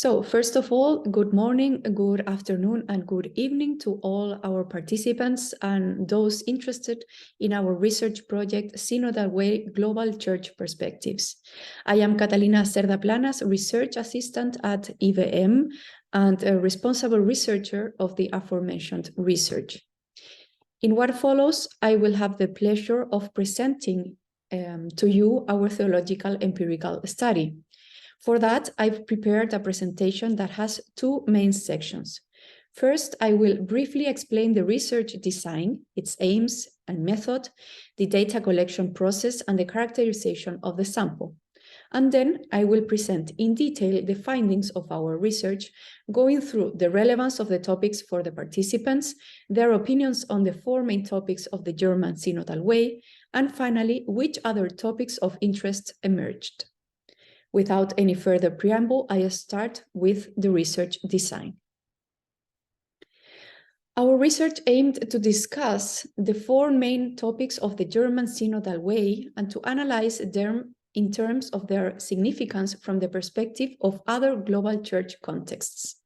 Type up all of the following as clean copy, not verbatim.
So first of all, good morning, good afternoon, and good evening to all our participants and those interested in our research project, Synodal Way Global Church Perspectives. I am Catalina Cerda-Planas, Research Assistant at IVM and a responsible researcher of the aforementioned research. In what follows, I will have the pleasure of presenting to you our theological empirical study. For that, I've prepared a presentation that has two main sections. First, I will briefly explain the research design, its aims and method, the data collection process, and the characterization of the sample. And then I will present in detail the findings of our research, going through the relevance of the topics for the participants, their opinions on the four main topics of the German Synodal Way, and finally, which other topics of interest emerged. Without any further preamble, I start with the research design. Our research aimed to discuss the four main topics of the German Synodal Way and to analyze them in terms of their significance from the perspective of other global church contexts.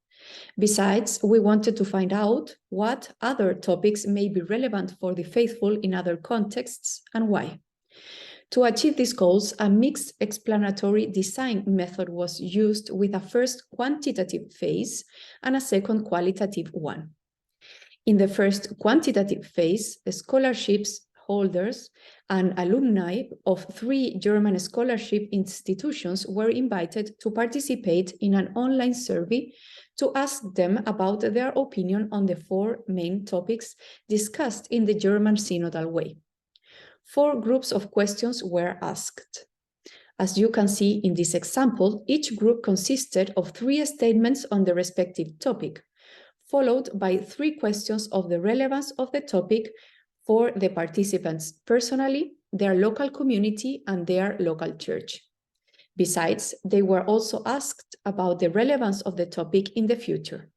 Besides, we wanted to find out what other topics may be relevant for the faithful in other contexts and why. To achieve these goals, a mixed explanatory design method was used with a first quantitative phase and a second qualitative one. In the first quantitative phase, scholarships holders and alumni of 3 German scholarship institutions were invited to participate in an online survey to ask them about their opinion on the 4 main topics discussed in the German Synodal Way. 4 groups of questions were asked. As you can see in this example, each group consisted of 3 statements on the respective topic, followed by 3 questions of the relevance of the topic for the participants personally, their local community, and their local church. Besides, they were also asked about the relevance of the topic in the future.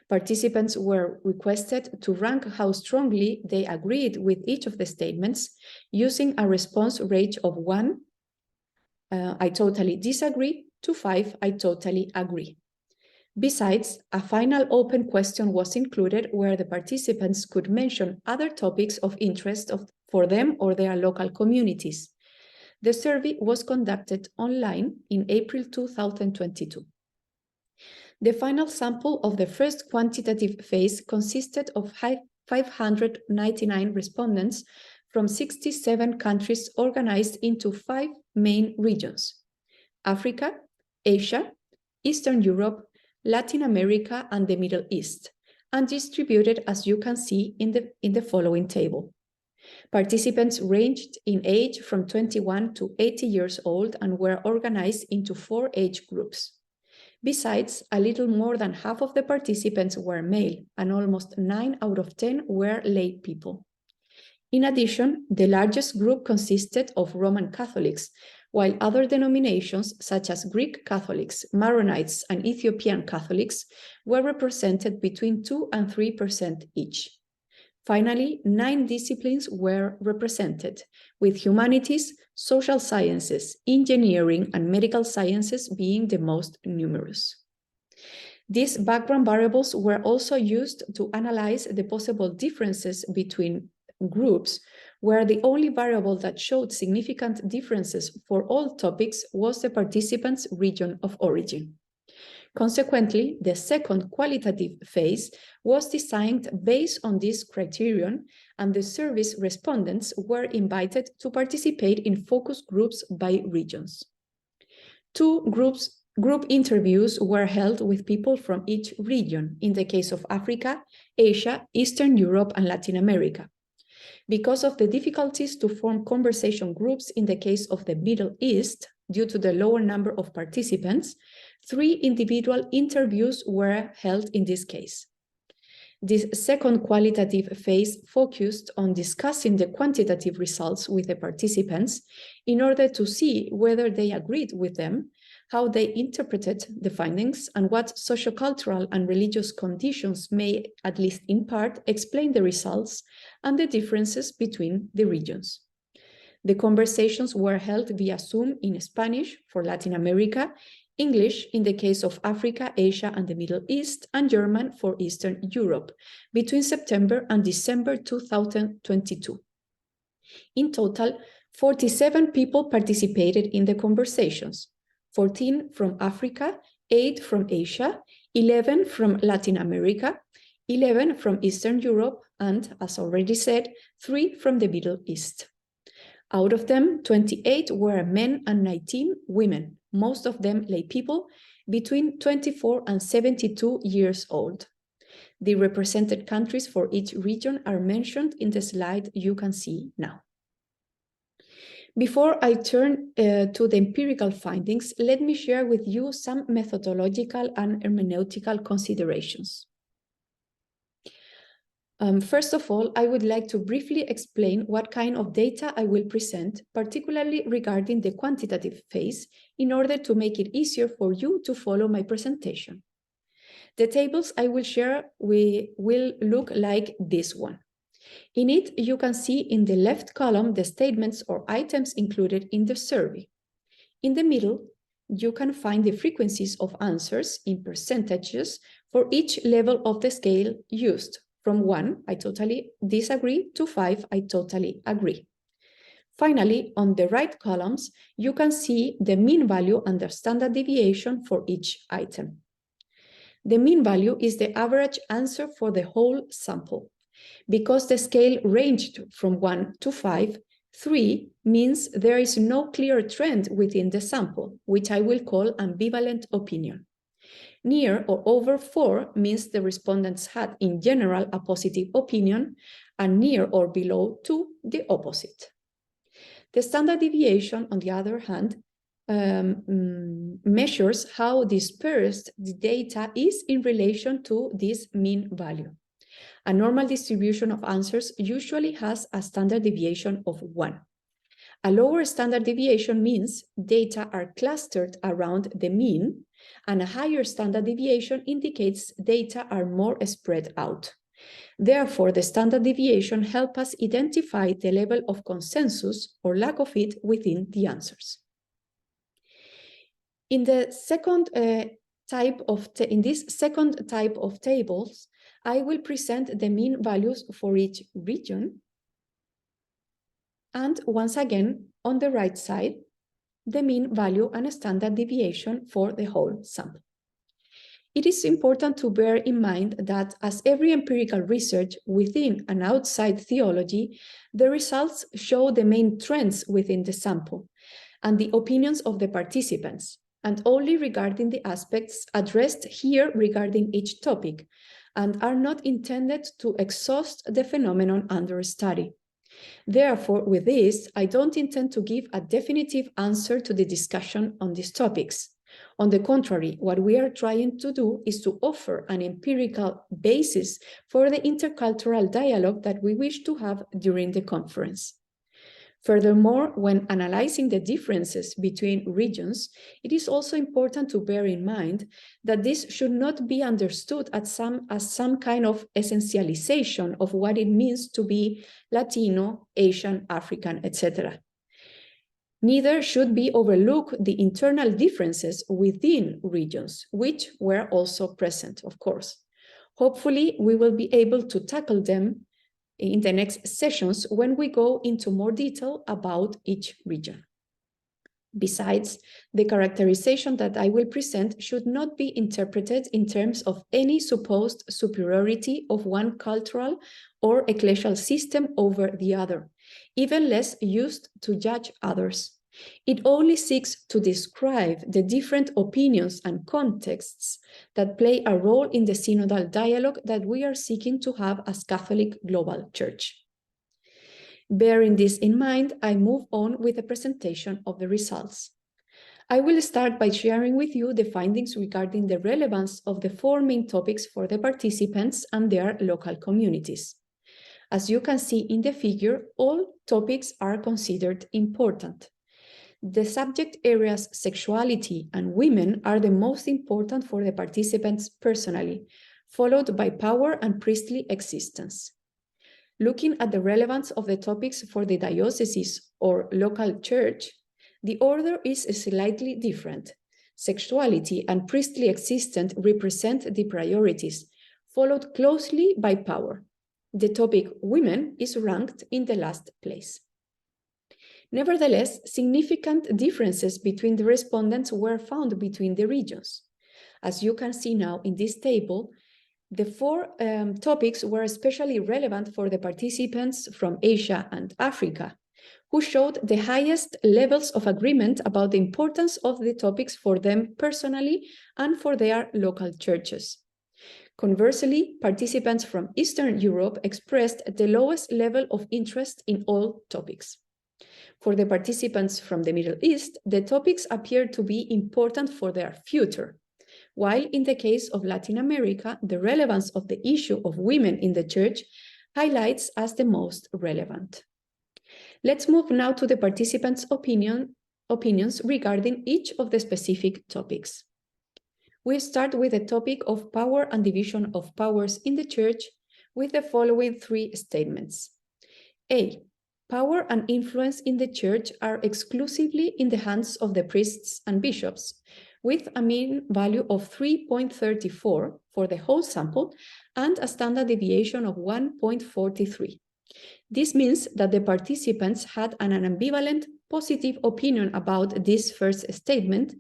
Participants were requested to rank how strongly they agreed with each of the statements using a response rate of 1, I totally disagree, to 5, I totally agree. Besides, a final open question was included where the participants could mention other topics of interest for them or their local communities. The survey was conducted online in April 2022. The final sample of the first quantitative phase consisted of 599 respondents from 67 countries organized into 5 main regions: Africa, Asia, Eastern Europe, Latin America, and the Middle East, and distributed as you can see in the following table. Participants ranged in age from 21 to 80 years old and were organized into 4 age groups. Besides, a little more than half of the participants were male, and almost 9 out of 10 were lay people. In addition, the largest group consisted of Roman Catholics, while other denominations such as Greek Catholics, Maronites, and Ethiopian Catholics were represented between 2 and 3% each. Finally, 9 disciplines were represented, with humanities, social sciences, engineering, and medical sciences being the most numerous. These background variables were also used to analyze the possible differences between groups, where the only variable that showed significant differences for all topics was the participants' region of origin. Consequently, the second qualitative phase was designed based on this criterion, and the survey's respondents were invited to participate in focus groups by regions. 2 group interviews were held with people from each region, in the case of Africa, Asia, Eastern Europe, and Latin America. Because of the difficulties to form conversation groups in the case of the Middle East, due to the lower number of participants, 3 individual interviews were held in this case. This second qualitative phase focused on discussing the quantitative results with the participants in order to see whether they agreed with them, how they interpreted the findings, and what sociocultural and religious conditions may, at least in part, explain the results and the differences between the regions. The conversations were held via Zoom in Spanish for Latin America, English in the case of Africa, Asia, and the Middle East, and German for Eastern Europe between September and December 2022. In total, 47 people participated in the conversations, 14 from Africa, 8 from Asia, 11 from Latin America, 11 from Eastern Europe, and, as already said, 3 from the Middle East. Out of them, 28 were men and 19 women, most of them lay people between 24 and 72 years old. The represented countries for each region are mentioned in the slide you can see now. Before I turn to the empirical findings, let me share with you some methodological and hermeneutical considerations. First of all, I would like to briefly explain what kind of data I will present, particularly regarding the quantitative phase, in order to make it easier for you to follow my presentation. The tables I will share will look like this one. In it, you can see in the left column the statements or items included in the survey. In the middle, you can find the frequencies of answers in percentages for each level of the scale used. From 1, I totally disagree, to 5, I totally agree. Finally, on the right columns, you can see the mean value and the standard deviation for each item. The mean value is the average answer for the whole sample. Because the scale ranged from 1 to 5, 3 means there is no clear trend within the sample, which I will call ambivalent opinion. Near or over 4 means the respondents had in general a positive opinion, and near or below 2, the opposite. The standard deviation, on the other hand, measures how dispersed the data is in relation to this mean value. A normal distribution of answers usually has a standard deviation of 1. A lower standard deviation means data are clustered around the mean, and a higher standard deviation indicates data are more spread out. Therefore, the standard deviation helps us identify the level of consensus or lack of it within the answers. In this second type of tables, I will present the mean values for each region. And once again, on the right side, the mean value and standard deviation for the whole sample. It is important to bear in mind that, as every empirical research within and outside theology, the results show the main trends within the sample and the opinions of the participants, and only regarding the aspects addressed here regarding each topic, and are not intended to exhaust the phenomenon under study. Therefore, with this, I don't intend to give a definitive answer to the discussion on these topics. On the contrary, what we are trying to do is to offer an empirical basis for the intercultural dialogue that we wish to have during the conference. Furthermore, when analyzing the differences between regions, it is also important to bear in mind that this should not be understood as some kind of essentialization of what it means to be Latino, Asian, African, etc. Neither should be overlooked the internal differences within regions, which were also present, of course. Hopefully, we will be able to tackle them in the next sessions when we go into more detail about each region. Besides, the characterization that I will present should not be interpreted in terms of any supposed superiority of one cultural or ecclesial system over the other, even less used to judge others. It only seeks to describe the different opinions and contexts that play a role in the synodal dialogue that we are seeking to have as Catholic Global Church. Bearing this in mind, I move on with the presentation of the results. I will start by sharing with you the findings regarding the relevance of the 4 main topics for the participants and their local communities. As you can see in the figure, all topics are considered important. The subject areas sexuality and women are the most important for the participants personally, followed by power and priestly existence. Looking at the relevance of the topics for the diocese or local church, the order is slightly different. sexuality, and priestly existence represent the priorities, followed closely by power. The topic women is ranked in the last place. Nevertheless, significant differences between the respondents were found between the regions. As you can see now in this table, the four topics were especially relevant for the participants from Asia and Africa, who showed the highest levels of agreement about the importance of the topics for them personally and for their local churches. Conversely, participants from Eastern Europe expressed the lowest level of interest in all topics. For the participants from the Middle East, the topics appeared to be important for their future, while in the case of Latin America, the relevance of the issue of women in the church highlights as the most relevant. Let's move now to the participants' opinions regarding each of the specific topics. We start with the topic of power and division of powers in the church with the following three statements. A. Power and influence in the church are exclusively in the hands of the priests and bishops, with a mean value of 3.34 for the whole sample and a standard deviation of 1.43. This means that the participants had an ambivalent positive opinion about this first statement,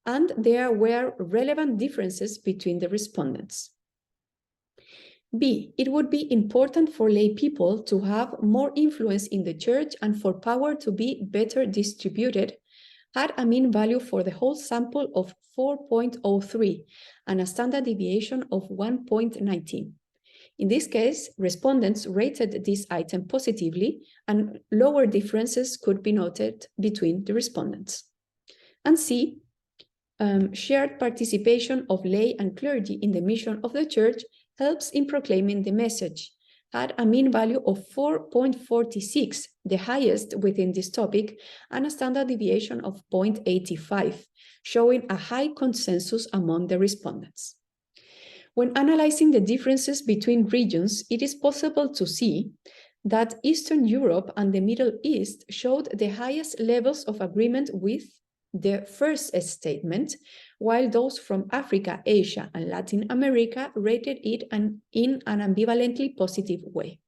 and there were relevant differences between the respondents. B. It would be important for lay people to have more influence in the church and for power to be better distributed, had a mean value for the whole sample of 4.03 and a standard deviation of 1.19. In this case, respondents rated this item positively, and lower differences could be noted between the respondents. And C. Shared participation of lay and clergy in the mission of the church helps in proclaiming the message, had a mean value of 4.46, the highest within this topic, and a standard deviation of 0.85, showing a high consensus among the respondents. When analyzing the differences between regions, it is possible to see that Eastern Europe and the Middle East showed the highest levels of agreement with the first statement, while those from Africa, Asia, and Latin America rated it in an ambivalently positive way.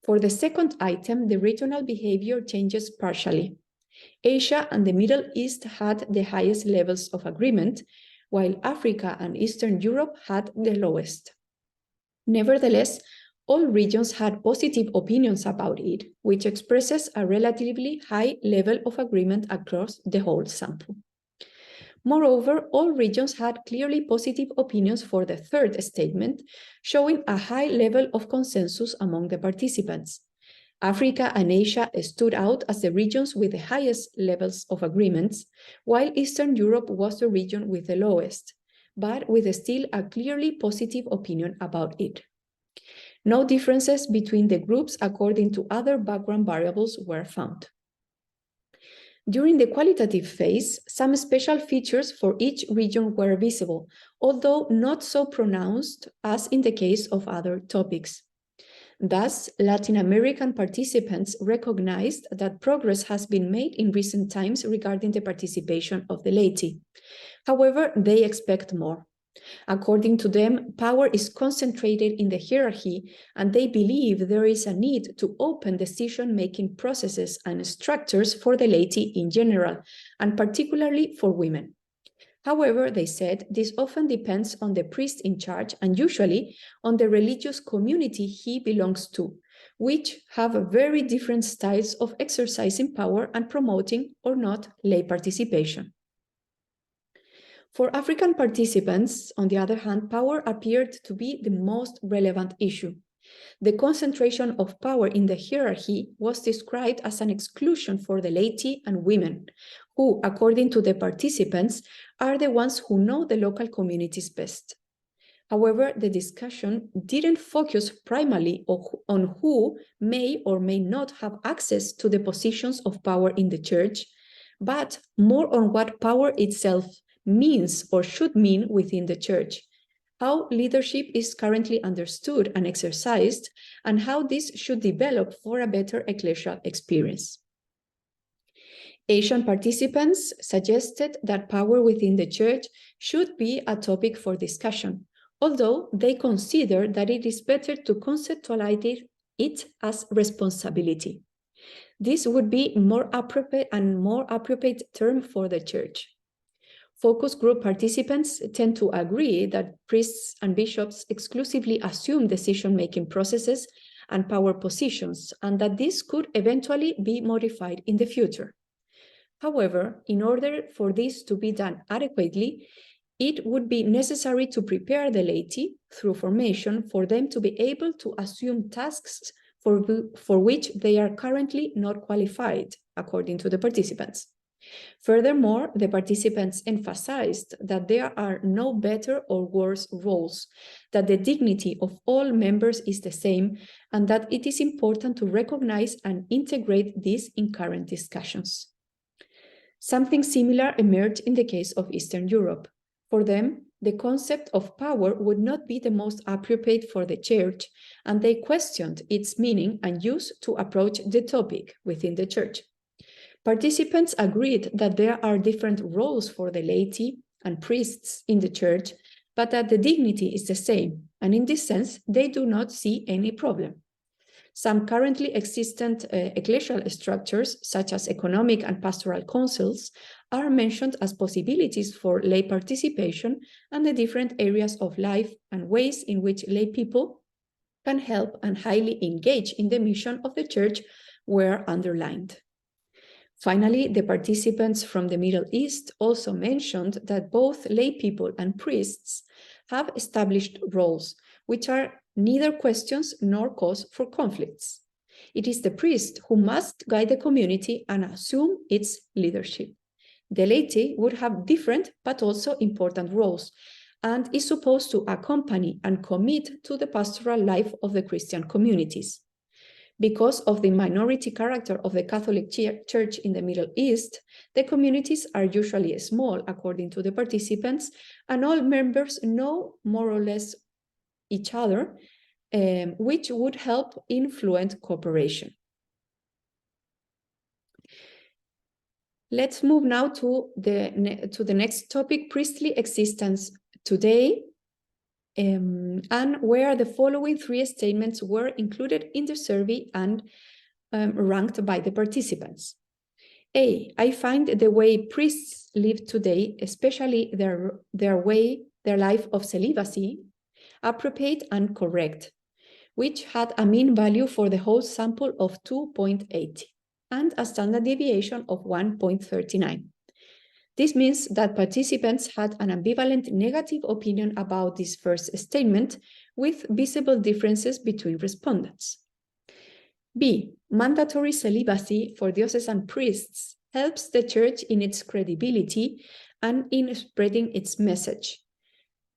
For the second item, the regional behavior changes partially. Asia and the Middle East had the highest levels of agreement, while Africa and Eastern Europe had the lowest. Nevertheless, all regions had positive opinions about it, which expresses a relatively high level of agreement across the whole sample. Moreover, all regions had clearly positive opinions for the third statement, showing a high level of consensus among the participants. Africa and Asia stood out as the regions with the highest levels of agreements, while Eastern Europe was the region with the lowest, but with still a clearly positive opinion about it. No differences between the groups according to other background variables were found. During the qualitative phase, some special features for each region were visible, although not so pronounced as in the case of other topics. Thus, Latin American participants recognized that progress has been made in recent times regarding the participation of the laity. However, they expect more. According to them, power is concentrated in the hierarchy, and they believe there is a need to open decision-making processes and structures for the laity in general, and particularly for women. However, they said this often depends on the priest in charge and usually on the religious community he belongs to, which have very different styles of exercising power and promoting or not lay participation. For African participants, on the other hand, power appeared to be the most relevant issue. The concentration of power in the hierarchy was described as an exclusion for the laity and women, who, according to the participants, are the ones who know the local communities best. However, the discussion didn't focus primarily on who may or may not have access to the positions of power in the church, but more on what power itself means or should mean within the church, how leadership is currently understood and exercised, and how this should develop for a better ecclesial experience. Asian participants suggested that power within the church should be a topic for discussion, although they consider that it is better to conceptualize it as responsibility. This would be more appropriate term for the church. Focus group participants tend to agree that priests and bishops exclusively assume decision-making processes and power positions, and that this could eventually be modified in the future. However, in order for this to be done adequately, it would be necessary to prepare the laity through formation for them to be able to assume tasks for which they are currently not qualified, according to the participants. Furthermore, the participants emphasized that there are no better or worse roles, that the dignity of all members is the same, and that it is important to recognize and integrate this in current discussions. Something similar emerged in the case of Eastern Europe. For them, the concept of power would not be the most appropriate for the church, and they questioned its meaning and use to approach the topic within the church. Participants agreed that there are different roles for the laity and priests in the church, but that the dignity is the same, and in this sense, they do not see any problem. Some currently existent ecclesial structures, such as economic and pastoral councils, are mentioned as possibilities for lay participation, and the different areas of life and ways in which lay people can help and highly engage in the mission of the church were underlined. Finally, the participants from the Middle East also mentioned that both lay people and priests have established roles, which are neither questions nor cause for conflicts. It is the priest who must guide the community and assume its leadership. The laity would have different but also important roles, and is supposed to accompany and commit to the pastoral life of the Christian communities. Because of the minority character of the Catholic Church in the Middle East, the communities are usually small, according to the participants, and all members know more or less each other, which would help in fluent cooperation. Let's move now to the next topic, priestly existence today, and where the following three statements were included in the survey and ranked by the participants. A, I find the way priests live today, especially their life of celibacy, appropriate and correct, which had a mean value for the whole sample of 2.80 and a standard deviation of 1.39. This means that participants had an ambivalent negative opinion about this first statement, with visible differences between respondents. B, mandatory celibacy for diocesan priests helps the church in its credibility and in spreading its message,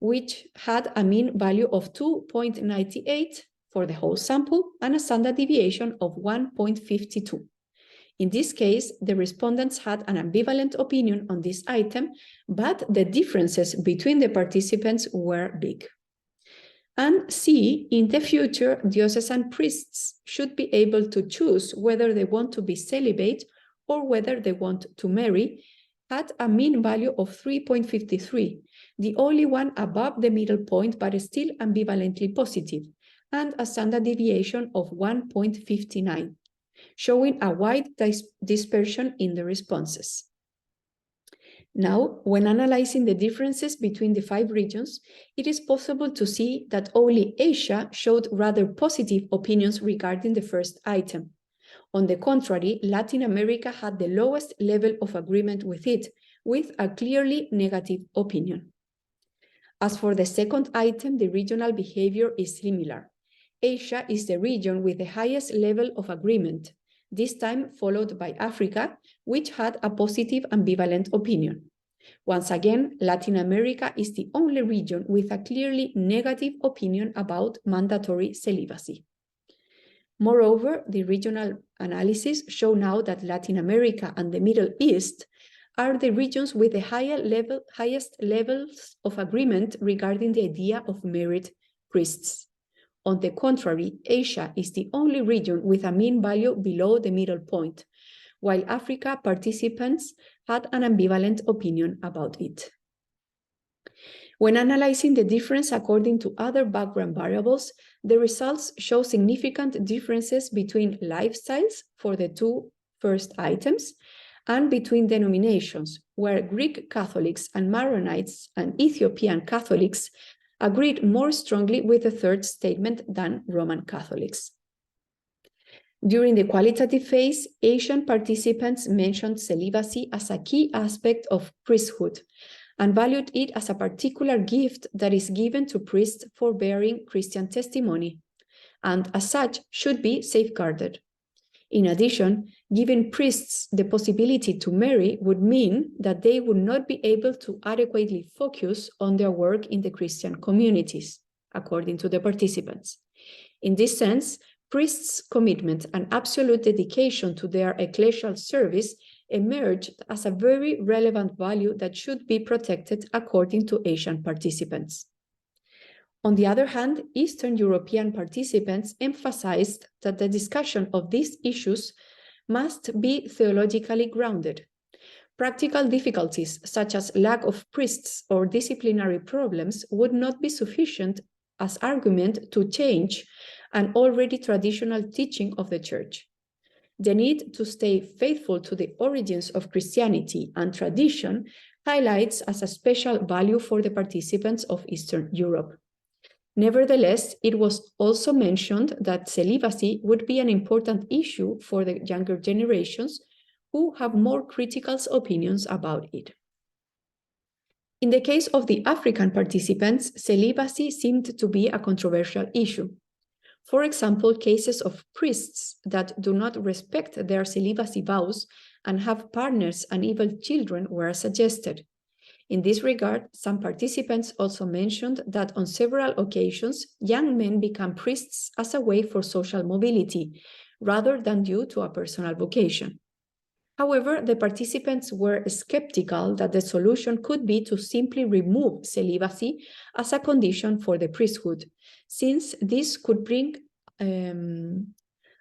which had a mean value of 2.98 for the whole sample and a standard deviation of 1.52. In this case, the respondents had an ambivalent opinion on this item, but the differences between the participants were big. And C, in the future, diocesan priests should be able to choose whether they want to be celibate or whether they want to marry, had a mean value of 3.53, the only one above the middle point, but still ambivalently positive, and a standard deviation of 1.59. Showing a wide dispersion in the responses. Now, when analyzing the differences between the 5 regions, it is possible to see that only Asia showed rather positive opinions regarding the first item. On the contrary, Latin America had the lowest level of agreement with it, with a clearly negative opinion. As for the second item, the regional behavior is similar. Asia is the region with the highest level of agreement, this time followed by Africa, which had a positive ambivalent opinion. Once again, Latin America is the only region with a clearly negative opinion about mandatory celibacy. Moreover, the regional analysis show now that Latin America and the Middle East are the regions with the highest levels of agreement regarding the idea of married priests. On the contrary, Asia is the only region with a mean value below the middle point, while Africa participants had an ambivalent opinion about it. When analyzing the difference according to other background variables, the results show significant differences between lifestyles for the two first items and between denominations, where Greek Catholics and Maronites and Ethiopian Catholics agreed more strongly with the third statement than Roman Catholics. During the qualitative phase, Asian participants mentioned celibacy as a key aspect of priesthood and valued it as a particular gift that is given to priests for bearing Christian testimony, and as such should be safeguarded. In addition, giving priests the possibility to marry would mean that they would not be able to adequately focus on their work in the Christian communities, according to the participants. In this sense, priests' commitment and absolute dedication to their ecclesial service emerged as a very relevant value that should be protected according to Asian participants. On the other hand, Eastern European participants emphasized that the discussion of these issues must be theologically grounded. Practical difficulties, such as lack of priests or disciplinary problems, would not be sufficient as argument to change an already traditional teaching of the Church. The need to stay faithful to the origins of Christianity and tradition highlights as a special value for the participants of Eastern Europe. Nevertheless, it was also mentioned that celibacy would be an important issue for the younger generations who have more critical opinions about it. In the case of the African participants, celibacy seemed to be a controversial issue. For example, cases of priests that do not respect their celibacy vows and have partners and even children were suggested. In this regard, some participants also mentioned that on several occasions, young men become priests as a way for social mobility, rather than due to a personal vocation. However, the participants were skeptical that the solution could be to simply remove celibacy as a condition for the priesthood, since this could bring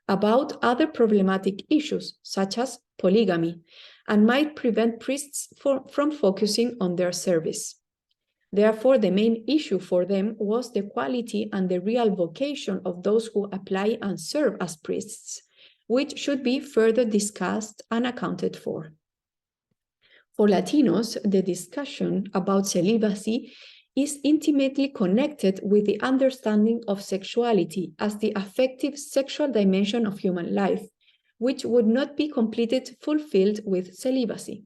about other problematic issues, such as polygamy, and might prevent priests from focusing on their service. Therefore, the main issue for them was the quality and the real vocation of those who apply and serve as priests, which should be further discussed and accounted for. For Latinos, the discussion about celibacy is intimately connected with the understanding of sexuality as the affective sexual dimension of human life, which would not be fulfilled with celibacy.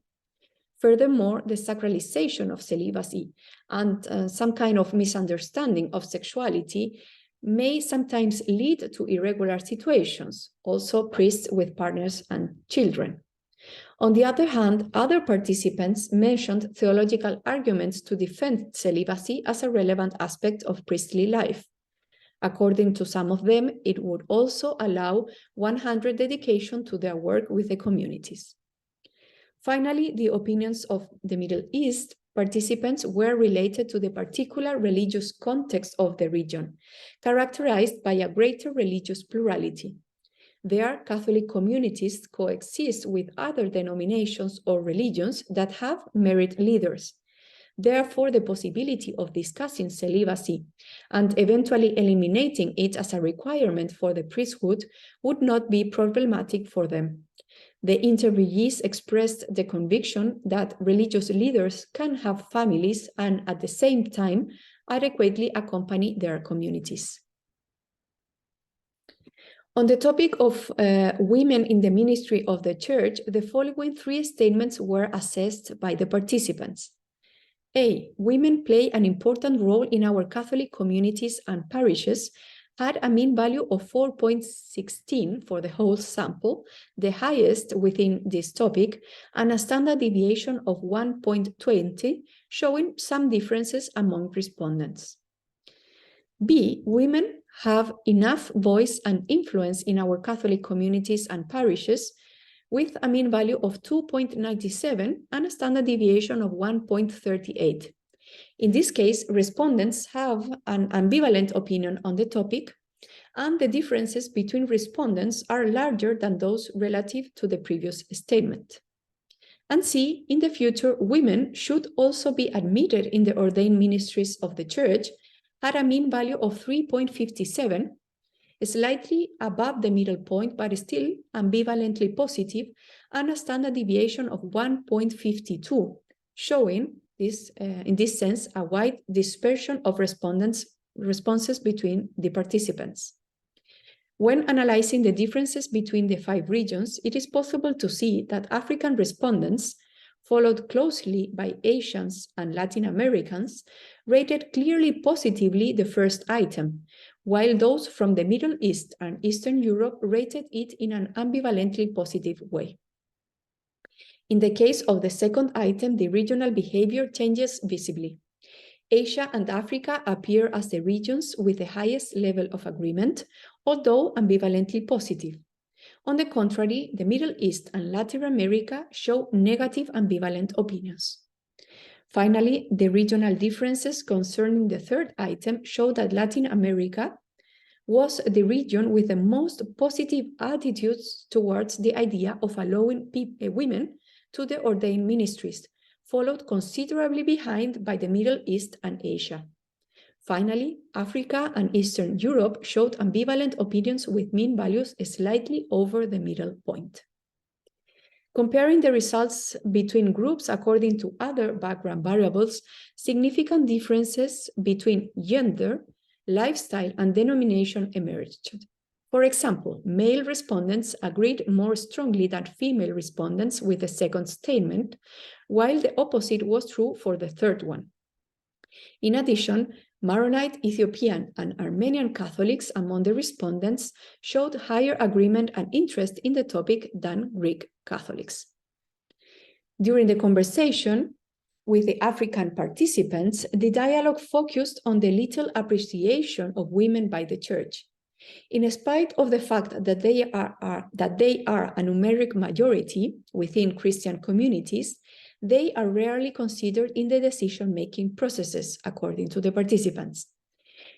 Furthermore, the sacralization of celibacy and some kind of misunderstanding of sexuality may sometimes lead to irregular situations, also priests with partners and children. On the other hand, other participants mentioned theological arguments to defend celibacy as a relevant aspect of priestly life. According to some of them, it would also allow 100% dedication to their work with the communities. Finally, the opinions of the Middle East participants were related to the particular religious context of the region, characterized by a greater religious plurality. There, Catholic communities coexist with other denominations or religions that have married leaders. Therefore, the possibility of discussing celibacy and eventually eliminating it as a requirement for the priesthood would not be problematic for them. The interviewees expressed the conviction that religious leaders can have families and at the same time adequately accompany their communities. On the topic of women in the ministry of the Church, the following three statements were assessed by the participants. A. Women play an important role in our Catholic communities and parishes, had a mean value of 4.16 for the whole sample, the highest within this topic, and a standard deviation of 1.20, showing some differences among respondents. B. Women have enough voice and influence in our Catholic communities and parishes, with a mean value of 2.97 and a standard deviation of 1.38. In this case, respondents have an ambivalent opinion on the topic, and the differences between respondents are larger than those relative to the previous statement. And C, in the future, women should also be admitted in the ordained ministries of the Church at a mean value of 3.57, slightly above the middle point, but still ambivalently positive, and a standard deviation of 1.52, showing this, in this sense, a wide dispersion of responses between the participants. When analyzing the differences between the 5 regions, it is possible to see that African respondents, followed closely by Asians and Latin Americans, rated clearly positively the first item, while those from the Middle East and Eastern Europe rated it in an ambivalently positive way. In the case of the second item, the regional behavior changes visibly. Asia and Africa appear as the regions with the highest level of agreement, although ambivalently positive. On the contrary, the Middle East and Latin America show negative ambivalent opinions. Finally, the regional differences concerning the third item show that Latin America was the region with the most positive attitudes towards the idea of allowing women to the ordained ministries, followed considerably behind by the Middle East and Asia. Finally, Africa and Eastern Europe showed ambivalent opinions with mean values slightly over the middle point. Comparing the results between groups according to other background variables, significant differences between gender, lifestyle, and denomination emerged. For example, male respondents agreed more strongly than female respondents with the second statement, while the opposite was true for the third one. In addition, Maronite, Ethiopian, and Armenian Catholics among the respondents showed higher agreement and interest in the topic than Greek Catholics. During the conversation with the African participants, the dialogue focused on the little appreciation of women by the Church. In spite of the fact that they are a numeric majority within Christian communities, they are rarely considered in the decision-making processes, according to the participants.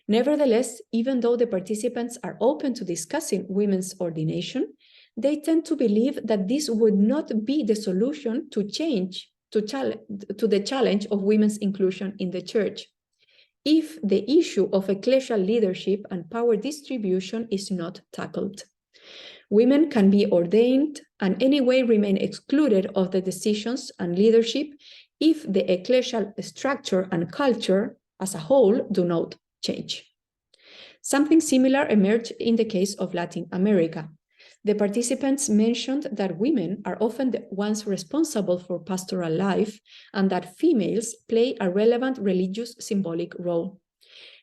Nevertheless, even though the participants are open to discussing women's ordination, they tend to believe that this would not be the solution to the challenge of women's inclusion in the Church, if the issue of ecclesial leadership and power distribution is not tackled. Women can be ordained and anyway remain excluded of the decisions and leadership if the ecclesial structure and culture as a whole do not change. Something similar emerged in the case of Latin America. The participants mentioned that women are often the ones responsible for pastoral life and that females play a relevant religious symbolic role.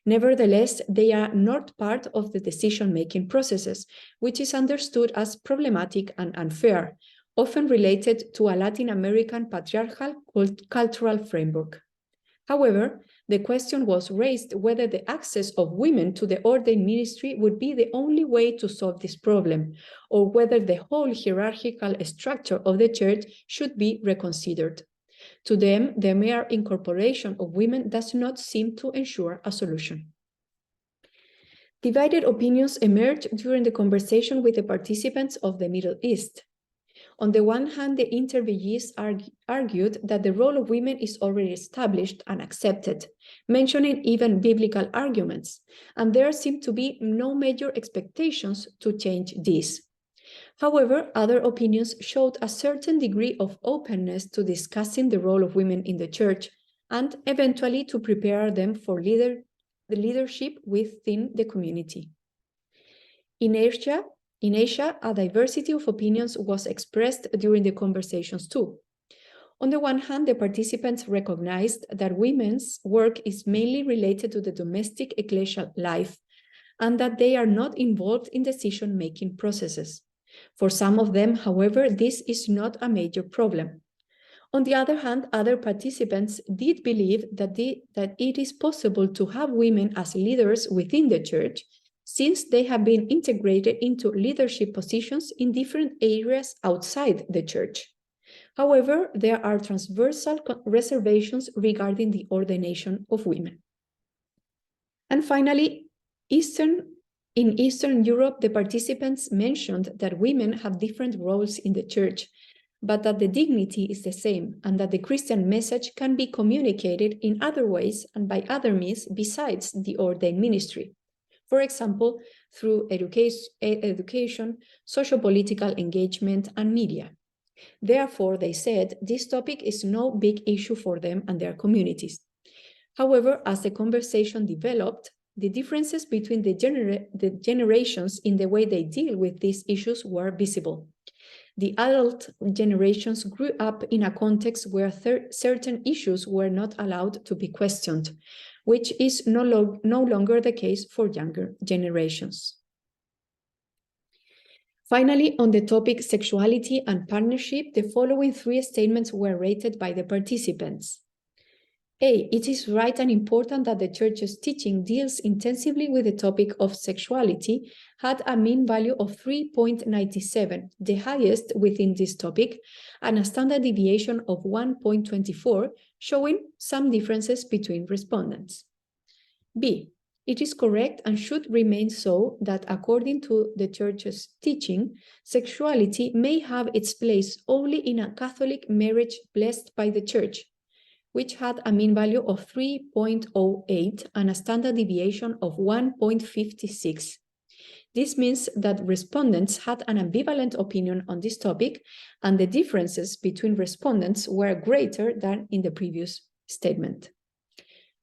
Nevertheless, they are not part of the decision-making processes, which is understood as problematic and unfair, often related to a Latin American patriarchal cultural framework. However, the question was raised whether the access of women to the ordained ministry would be the only way to solve this problem, or whether the whole hierarchical structure of the Church should be reconsidered. To them, the mere incorporation of women does not seem to ensure a solution. Divided opinions emerged during the conversation with the participants of the Middle East. On the one hand, the interviewees argued that the role of women is already established and accepted, mentioning even biblical arguments, and there seemed to be no major expectations to change this. However, other opinions showed a certain degree of openness to discussing the role of women in the Church and eventually to prepare them for the leadership within the community. In Asia, a diversity of opinions was expressed during the conversations too. On the one hand, the participants recognized that women's work is mainly related to the domestic ecclesial life and that they are not involved in decision-making processes. For some of them, however, this is not a major problem. On the other hand, other participants did believe that it is possible to have women as leaders within the Church, since they have been integrated into leadership positions in different areas outside the Church. However, there are transversal reservations regarding the ordination of women. And finally, Eastern In Eastern Europe, the participants mentioned that women have different roles in the church, but that the dignity is the same and that the Christian message can be communicated in other ways and by other means besides the ordained ministry. For example, through education, socio-political engagement, and media. Therefore, they said, this topic is no big issue for them and their communities. However, as the conversation developed, the differences between the generations in the way they deal with these issues were visible. The adult generations grew up in a context where certain issues were not allowed to be questioned, which is no longer the case for younger generations. Finally, on the topic sexuality and partnership, the following 3 statements were rated by the participants. A, it is right and important that the Church's teaching deals intensively with the topic of sexuality, had a mean value of 3.97, the highest within this topic, and a standard deviation of 1.24, showing some differences between respondents. B, it is correct and should remain so that according to the Church's teaching, sexuality may have its place only in a Catholic marriage blessed by the Church, which had a mean value of 3.08 and a standard deviation of 1.56. This means that respondents had an ambivalent opinion on this topic, and the differences between respondents were greater than in the previous statement.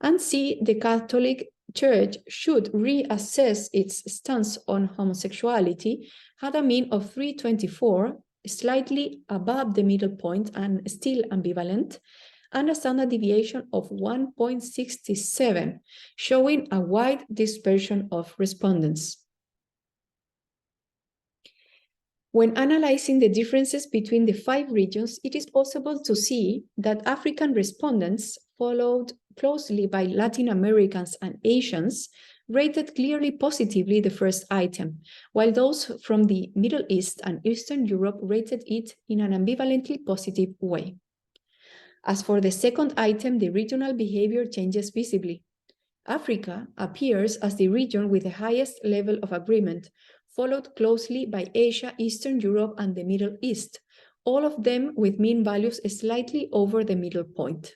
And C, the Catholic Church should reassess its stance on homosexuality, had a mean of 324, slightly above the middle point and still ambivalent, and a standard deviation of 1.67, showing a wide dispersion of respondents. When analyzing the differences between the 5 regions, it is possible to see that African respondents, followed closely by Latin Americans and Asians, rated clearly positively the first item, while those from the Middle East and Eastern Europe rated it in an ambivalently positive way. As for the second item, the regional behavior changes visibly. Africa appears as the region with the highest level of agreement, followed closely by Asia, Eastern Europe, and the Middle East, all of them with mean values slightly over the middle point.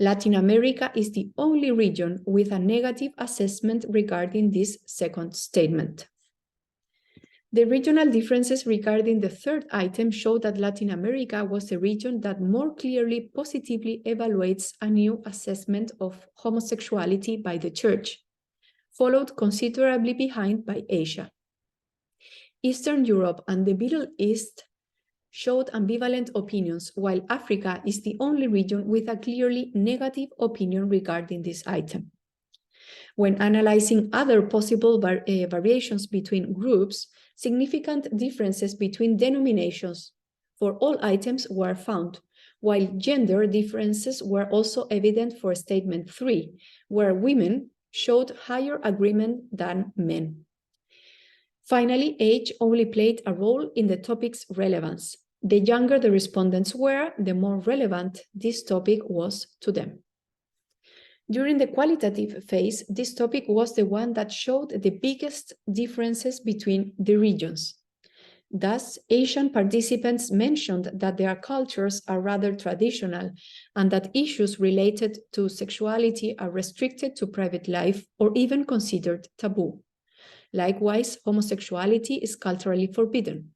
Latin America is the only region with a negative assessment regarding this second statement. The regional differences regarding the third item show that Latin America was the region that more clearly positively evaluates a new assessment of homosexuality by the Church, followed considerably behind by Asia. Eastern Europe and the Middle East showed ambivalent opinions, while Africa is the only region with a clearly negative opinion regarding this item. When analyzing other possible variations between groups, significant differences between denominations for all items were found, while gender differences were also evident for statement 3, where women showed higher agreement than men. Finally, age only played a role in the topic's relevance. The younger the respondents were, the more relevant this topic was to them. During the qualitative phase, this topic was the one that showed the biggest differences between the regions. Thus, Asian participants mentioned that their cultures are rather traditional and that issues related to sexuality are restricted to private life or even considered taboo. Likewise, homosexuality is culturally forbidden.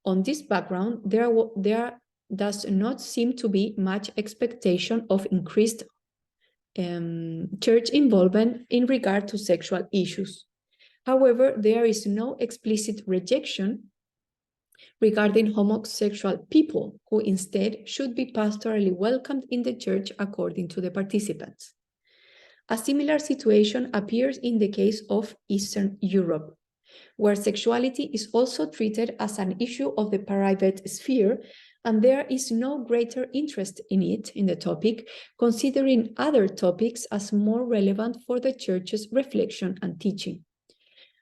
On this background, there does not seem to be much expectation of increased church involvement in regard to sexual issues. However, there is no explicit rejection regarding homosexual people, who instead should be pastorally welcomed in the church according to the participants. A similar situation appears in the case of Eastern Europe, where sexuality is also treated as an issue of the private sphere, and there is no greater interest in it, in the topic, considering other topics as more relevant for the Church's reflection and teaching.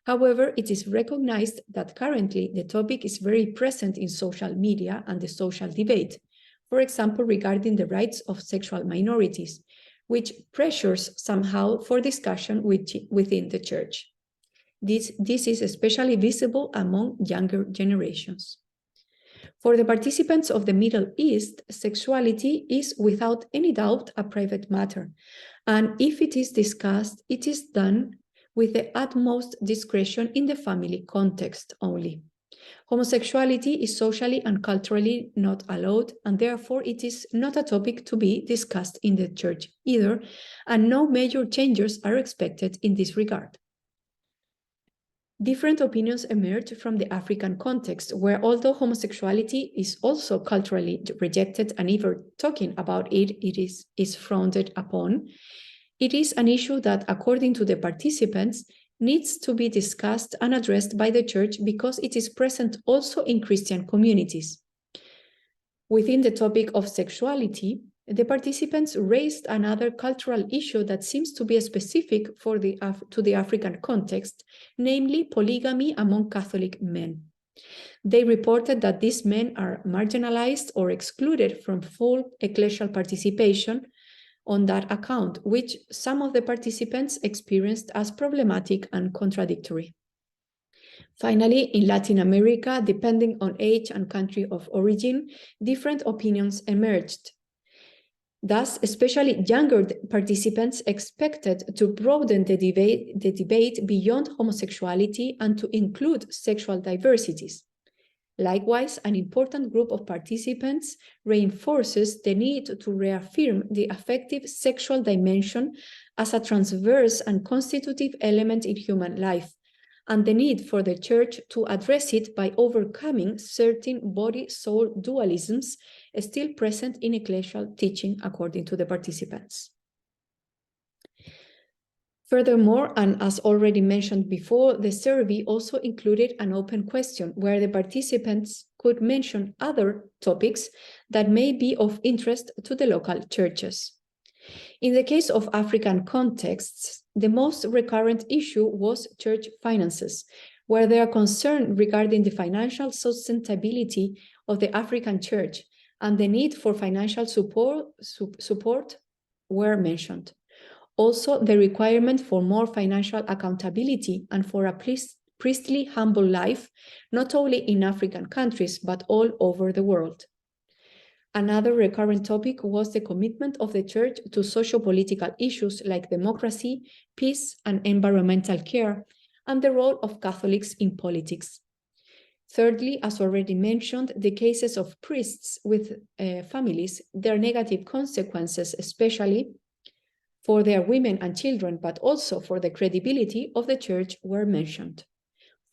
However, it is recognized that currently the topic is very present in social media and the social debate, for example, regarding the rights of sexual minorities, which pressures somehow for discussion within the Church. This is especially visible among younger generations. For the participants of the Middle East, sexuality is without any doubt a private matter, and if it is discussed, it is done with the utmost discretion in the family context only. Homosexuality is socially and culturally not allowed, and therefore it is not a topic to be discussed in the church either, and no major changes are expected in this regard. Different opinions emerge from the African context, where although homosexuality is also culturally rejected and even talking about it is frowned upon, it is an issue that, according to the participants, needs to be discussed and addressed by the church because it is present also in Christian communities. Within the topic of sexuality, the participants raised another cultural issue that seems to be specific to the African context, namely polygamy among Catholic men. They reported that these men are marginalized or excluded from full ecclesial participation on that account, which some of the participants experienced as problematic and contradictory. Finally, in Latin America, depending on age and country of origin, different opinions emerged. Thus, especially younger participants expected to broaden the debate beyond homosexuality and to include sexual diversities. Likewise, an important group of participants reinforces the need to reaffirm the affective sexual dimension as a transverse and constitutive element in human life, and the need for the Church to address it by overcoming certain body-soul dualisms still present in ecclesial teaching, according to the participants. Furthermore, and as already mentioned before, the survey also included an open question where the participants could mention other topics that may be of interest to the local churches. In the case of African contexts, the most recurrent issue was church finances, where there are concerns regarding the financial sustainability of the African church and the need for financial support were mentioned. Also, the requirement for more financial accountability and for a priestly humble life, not only in African countries, but all over the world. Another recurrent topic was the commitment of the Church to socio-political issues like democracy, peace, and environmental care, and the role of Catholics in politics. Thirdly, as already mentioned, the cases of priests with families, their negative consequences, especially for their women and children, but also for the credibility of the Church, were mentioned.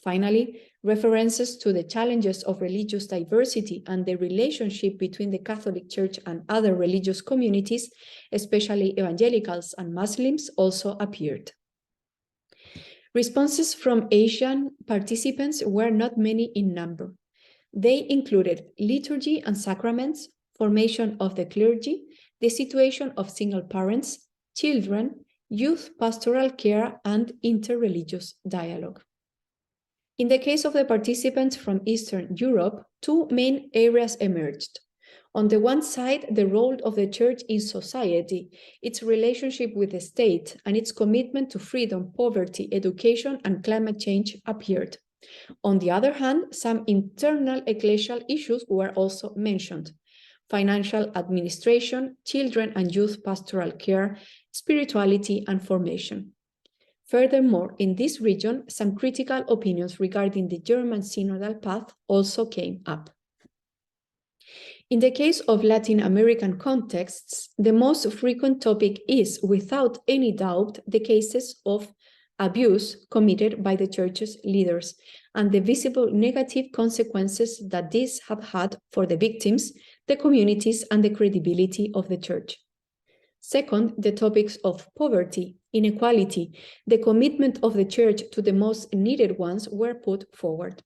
Finally, references to the challenges of religious diversity and the relationship between the Catholic Church and other religious communities, especially evangelicals and Muslims, also appeared. Responses from Asian participants were not many in number. They included liturgy and sacraments, formation of the clergy, the situation of single parents, children, youth pastoral care, and interreligious dialogue. In the case of the participants from Eastern Europe, two main areas emerged. On the one side, the role of the Church in society, its relationship with the state, and its commitment to freedom, poverty, education, and climate change appeared. On the other hand, some internal ecclesial issues were also mentioned: financial administration, children and youth pastoral care, spirituality, and formation. Furthermore, in this region, some critical opinions regarding the German synodal path also came up. In the case of Latin American contexts, the most frequent topic is, without any doubt, the cases of abuse committed by the Church's leaders and the visible negative consequences that these have had for the victims, the communities, and the credibility of the Church. Second, the topics of poverty, inequality, the commitment of the Church to the most needed ones were put forward.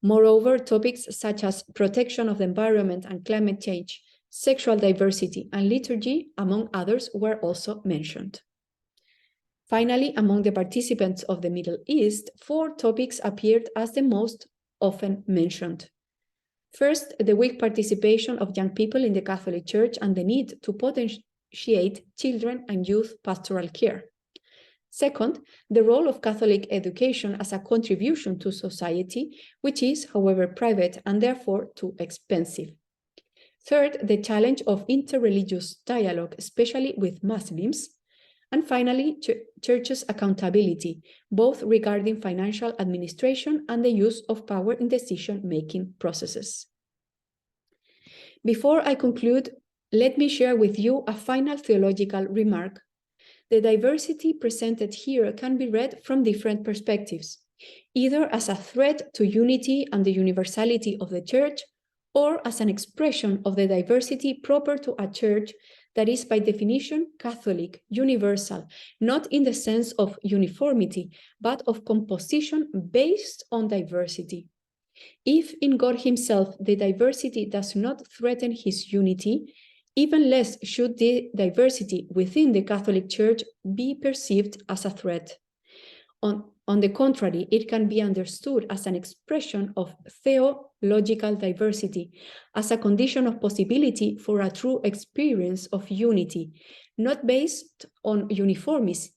Moreover, topics such as protection of the environment and climate change, sexual diversity, and liturgy, among others, were also mentioned. Finally, among the participants of the Middle East, 4 topics appeared as the most often mentioned. First, the weak participation of young people in the Catholic Church and the need to potentiate children and youth pastoral care. Second, the role of Catholic education as a contribution to society, which is, however, private and therefore too expensive. Third, the challenge of interreligious dialogue, especially with Muslims. And finally, churches' accountability, both regarding financial administration and the use of power in decision-making processes. Before I conclude, let me share with you a final theological remark. The diversity presented here can be read from different perspectives, either as a threat to unity and the universality of the Church, or as an expression of the diversity proper to a Church that is by definition Catholic, universal, not in the sense of uniformity, but of composition based on diversity. If in God Himself the diversity does not threaten His unity, even less should the diversity within the Catholic Church be perceived as a threat. On the contrary, it can be understood as an expression of theological diversity, as a condition of possibility for a true experience of unity, not based on uniformity,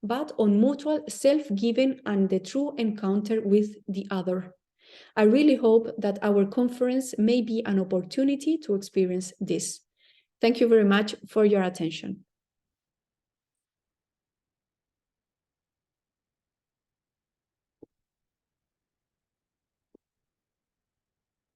but on mutual self-giving and the true encounter with the other. I really hope that our conference may be an opportunity to experience this. Thank you very much for your attention.